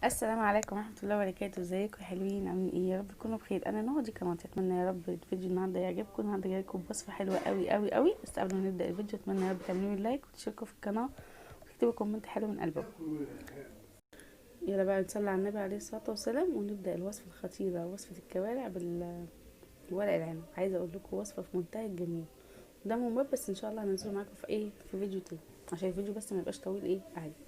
السلام عليكم ورحمة الله وبركاته. ازيكم يا حلوين؟ عاملين ايه؟ يا رب تكونوا بخير. انا نهى، دي قناتي. اتمنى يا رب الفيديو النهارده يعجبكم. النهارده جايلكم بوصفة حلوة قوي قوي قوي. بس قبل ما نبدأ الفيديو اتمنى يا رب تعملوا لي لايك وتشتركوا في القناة وتكتبوا كومنت حلو من قلبكم. يلا بقى نصلي على النبي عليه الصلاة والسلام ونبدأ الوصفة الخطيرة، وصفة الكوارع بالورق العنب. عايزة اقول لكم وصفة في منتهى الجمال. ده ممل، بس ان شاء الله هنزله معاكم في فيديو تاني، عشان الفيديو بس ما يبقاش طويل عليكم.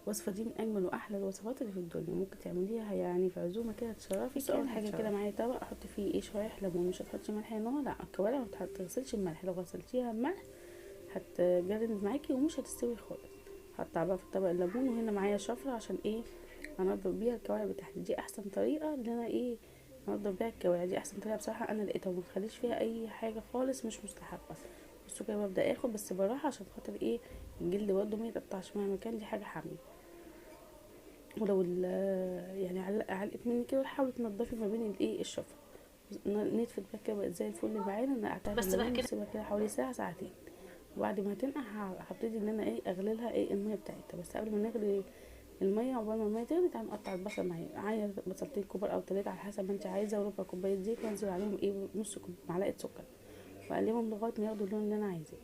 الوصفه دي من اجمل واحلى الوصفات اللي في الدنيا. ممكن تعمليها يعني في عزومه كده تشرفي. بس اول حاجه كده معايا طبق احط فيه شرايح ليمون. مش هتحطي ملح يا نوع، لا الكوارع ما تغسلش الملح، لو غسلتيها بملح هتجرد معاكي ومش هتستوي خالص. هقطع بقى في الطبق الليمون، وهنا معايا شفره عشان انضف بيها الكوارع بتاعتي. دي احسن طريقه ان انا انضف بيها الكوارع. دي احسن طريقه بصراحه انا لقيتها، وما تخليش فيها اي حاجه خالص مش مستحبه. بصوا كده ببدا اخد بس بالراحه عشان خاطر الجلد برضه ما يتقطعش مهما كان، دي حاجه حاميه. ولو يعني علقت مني كده، حاولي تنضفي ما بين الشفر. نتفت بقى كده بقت زي الفل معانا. نقعتها في الليمون ونسيبها كده حوالي ساعه ساعتين. وبعد ما تنقع هبتدي ان انا اغلي لها الميه بتاعتها. بس قبل ما نغلي الميه، عقبال ما الميه تغلي، تعالي نقطع البصل. معايا بصلتين كبار او 3 على حسب ما انت عايزه، وربع كوبايه زيت، وانزل عليهم نص معلقه سكر، واقلبهم لغايه ما ياخدوا اللون اللي انا عايزاه.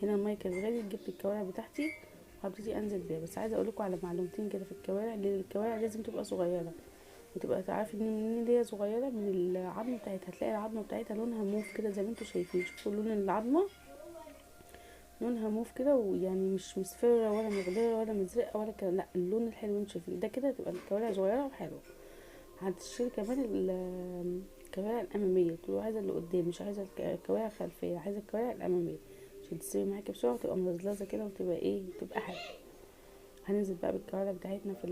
هنا الميه كانت غليت، جبت الكوارع بتاعتي وهبتدي انزل بيها. بس عايزه اقول لكم على معلومتين كده في الكوارع. الكوارع لازم تبقى صغيره، وتبقى تعرفي ان هي صغيره من العظمه بتاعتها. هتلاقي العظمه بتاعتها لونها موف كده زي ما انتم شايفين. شوفوا لون العظمه، لونها موف كده، ويعني مش مصفرة ولا مخضرة ولا مزرقة ولا كده، لا اللون الحلو اللي انتوا شايفينه ده كده تبقى الكوارع صغيرة وحلوة. هتشتري كمان الكوارع الأمامية. تقولوا عايزة اللي قدام، مش عايزة الكوارع الخلفية، عايزة الكوارع الأمامية عشان تستوي معاكي بسرعة وتبقى ملزلزة كده وتبقى تبقى حلوة. هننزل بقى بالكوارع بتاعتنا في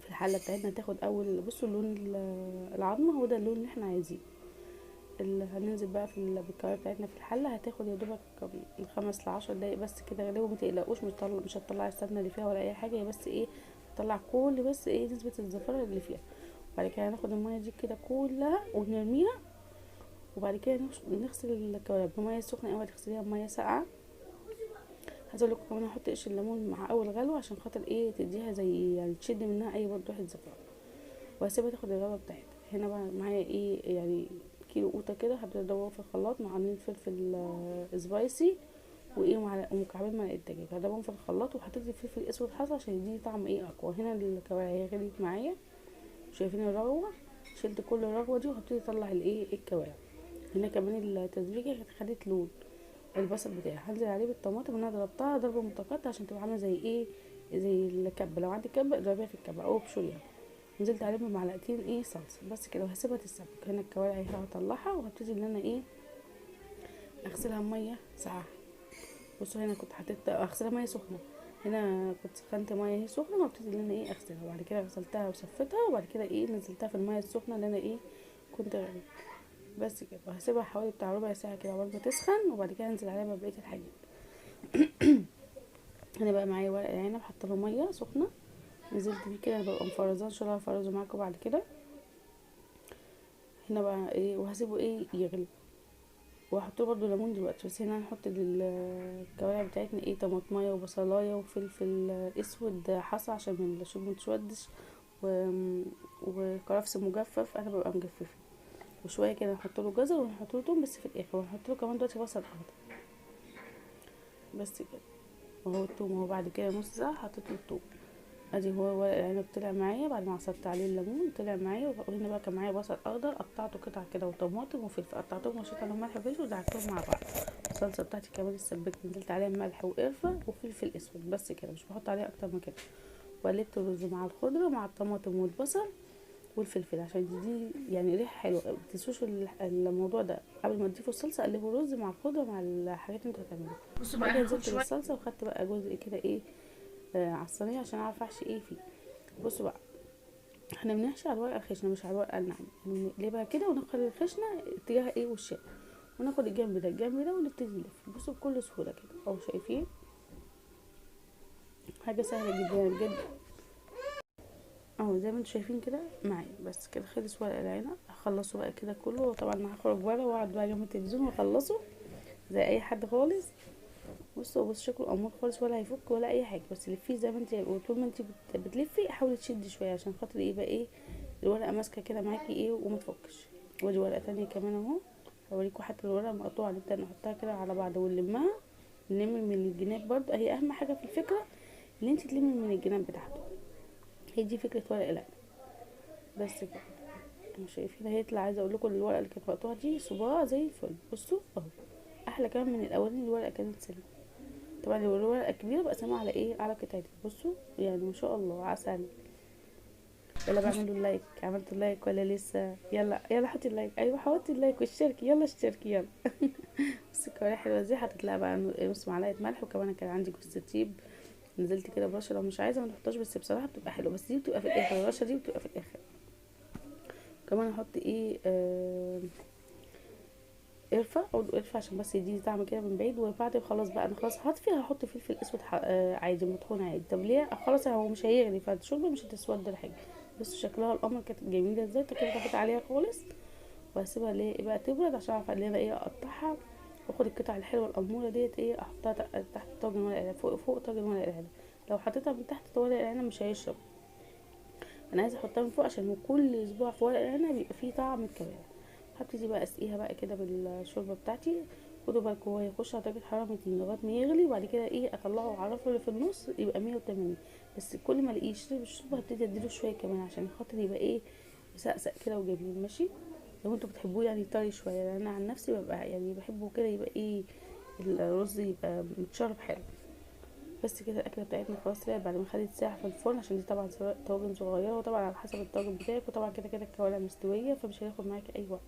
الحلة بتاعتنا. تاخد أول، بصوا لون العظمة هو ده اللون اللي احنا عايزينه. اللي هننزل بقى بالكوارع بتاعتنا في الحله. هتاخد يا دوبك من 5 ل10 دقايق بس كده غلوه. متقلقوش، مش هتطلعي السمنه اللي فيها ولا اي حاجه، هي بس هتطلع كل بس نسبه الزفاره اللي فيها. وبعد كده هناخد الميه دي كده كلها ونرميها. وبعد كده نغسل الكوارع بميه سخنه، اوعي تغسليها بميه ساقعه. عايزه اقول لكم كمان هحط قشر الليمون مع اول غلوه عشان خاطر تديها زي يعني تشد منها اي برضه ريحه زفاره. وهسيبها تاخد الغلوه بتاعتها. هنا بقى معايا يعني كيلو قوطه كده. هبدا ادوبه في الخلاط مع قرنين فلفل سبايسي، ومكعبين مرقه دجاج. هضربهم في الخلاط، وحطيت الفلفل الاسود حصى عشان يديني طعم اقوى. هنا الكوارع هي غليت معايا، شايفين الرغوه؟ شلت كل الرغوه دي وهبتدي اطلع الكوارع. هنا كمان التسبيكه خدت لون البصل بتاعي. هنزل عليه بالطماطم اللي انا ضربتها ضرب متقطع عشان تبقى عامله زي زي الكبه. لو عندك كبه اضربيها في الكبه او ابشريها. نزلت عليه بمعلقتين صلصه بس كده، وهسيبها تتسبك. هنا الكوارع اهي هطلعها، وهبتدي ان انا اغسلها بميه ساقعه. بصوا هنا كنت حطيت اغسلها ميه سخنه. هنا كنت سخنت ميه هي سخنه، وابتدي ان انا اغسلها. وبعد كده غسلتها وصفتها، وبعد كده نزلتها في الميه السخنه اللي انا كنت غليت. بس كده، وهسيبها حوالي بتاع ربع ساعه كده عقبال ما تسخن. وبعد كده هنزل عليها بقيه الحاجات. هنا بقى معايا ورق العنب، حاطه له ميه سخنه، نزلت بيه كده. ببقى مفرزاه ان شاء الله هفرزه معاكم بعد كده. هنا بقى وهسيبه يغلي. وهحط له برده ليمون دلوقتي. بس هنا هنحط الكوارع بتاعتنا طماطمايه وبصلايه وفلفل اسود حصى عشان الشوربه متشودش، وكرفس مجفف انا ببقى مجففه. وشويه كده نحط له جزر ونحط له توم بس في الاخر. وهنحط له كمان دلوقتي بصل اخضر بس كده. وهو التوم اهو. بعد كده نص ساعه حطيت له التوم. ادي هو ورق العنب طلع معايا بعد ما عصرت عليه الليمون، طلع معايا. وهنا بقى كان معايا بصل اخضر قطعته قطع كده، وطماطم وفلفل قطعتهم وشيت عليهم ملح وفلفل ودعكتهم مع بعض. الصلصه بتاعتي كمان السباك نزلت عليها ملح وقرفه وفلفل اسود بس كده، مش بحط عليها اكتر من كده. وقلبت الرز مع الخضره مع الطماطم والبصل والفلفل عشان دي يعني ريحه حلوه. متنسوش الموضوع ده، قبل ما تضيفوا الصلصه قلبوا الرز مع الخضره مع الحاجات اللي انتوا هتعملوها. بصوا بقى بعد كده هاخد نزلت شويه. بالصلصه، وخدت بقى جزء كده على الصينيه عشان اعرف احشي فيه. بصوا بقى، احنا بنحشي على الورقه الخشنه مش على الورقه الناعمه. يعني نقلبها كده وناخد الخشنه اتجاه وشها، وناخد الجنب ده ونبتدي نلف. بصوا بكل سهوله كده اهو، شايفين؟ حاجه سهله جدا بجد اهو، زي ما انتوا شايفين كده معايا. بس كده خلص ورق العنب. هخلصه بقى كده كله. طبعا هخرج بره واقعد بقى جنب التلفزيون واخلصه زي اي حد خالص. بص شكله امور خالص ولا هيفك ولا اي حاجه، بس لفيه زي ما انت، وطول ما انت بتلفي حاولي تشدي شويه عشان خاطر ايه بقى ايه الورقه ماسكه كده معاكي ايه وما تفكش. ودي ورقه تانية كمان اهو، هوريكم حتى الورقه مقطوعه نبدا نحطها كده على بعض ونلمها، نلم من الجناب برضو. هي اهم حاجه في الفكره ان انت تلمي من الجناب بتاعته، هي دي فكره ورق العنب. بس كده مش شايفين هيطلع. عايزه اقول لكم الورقه اللي كانت مقطوعه دي صباعها زي الفل، بصوا اهو، احلى كمان من الاولاني. الورقه كانت سليمه. طبعا الورقه الكبيره بقسمها على ايه، على قطعتين. بصوا يعني ما شاء الله عسل. يلا بعملوا اللايك، عملتوا اللايك ولا لسه؟ يلا يلا حطي اللايك، ايوه حطي اللايك واشتركي، يلا اشتركي يلا. بصي الكوارع حلوه ازاي. حطيت لها بقى نص معلقه ملح، وكمان كان عندي جوز الطيب نزلت كده برشه، لو مش عايزه ما تحطهاش، بس بصراحه بتبقى حلوه، بس دي بتبقى في الاخر، الرشه دي بتبقى في الاخر. كمان احط ايه قرفه، عود قرفه عشان بس يديني طعم كده من بعيد. وبعد خلاص بقى انا خلاص هطفي، هحط فلفل اسود عادي مطحون عادي. طب ليه؟ خلاص هو مش هيغلي فالشوربه مش هتسود ولا حاجه. بس شكلها القمر كانت جميله ازاي. كده طفيت عليها خالص وهسيبها ليه بقى تبرد عشان اعرف ان انا ايه اقطعها، واخد القطع الحلوه الاموره ديت ايه احطها تحت طاجن ورق العنب، فوق طاجن ورق العنب. لو حطيتها من تحت ورق العنب مش هيشرب، انا عايزه احطها من فوق عشان كل اسبوع في ورق العنب بيبقى فيه طعم الكوارع. هبتدي بقى اسقيها بقى كده بالشوربه بتاعتي. خدوا بالكم هو هيخش على درجه حراره 200 لغايه ما يغلي، وبعد كده ايه اطلعه على الرف اللي في النص يبقى 180. بس كل ما الاقيه يشرب الشوربه هبتدي اديله شويه كمان عشان خاطر يبقى ايه مسقسق كده وجميل. ماشي، لو انتوا بتحبوه يعني طري شويه، لان انا عن نفسي ببقى يعني بحبه كده يبقى ايه الرز يبقى متشرب حلو. بس كده الاكله بتاعتنا خلاص طلعت بعد ما خدت ساعه في الفرن، عشان دي طبعا طاجن صغيره، وطبعا على حسب الطاجن بتاعك، وطبعا كده الكوارع مستويه فمش هياخد معاكي اي وقت.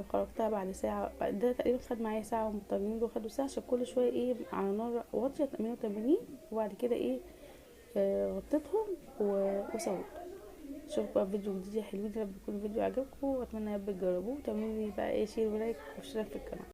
خرجتها بعد ساعه، ده تقريبا خد معايا ساعه، ومضطرين دول خدوا ساعه عشان كل شويه ايه على نار واطيه 180. وبعد كده ايه غطيتهم وسويت. اشوفكم بقى في فيديو جديد يا حلوين. يا رب يكون الفيديو عجبكم، واتمنى يا رب تجربوه وتعملوا لي بقى ايه شير ولايك واشتراك في القناه.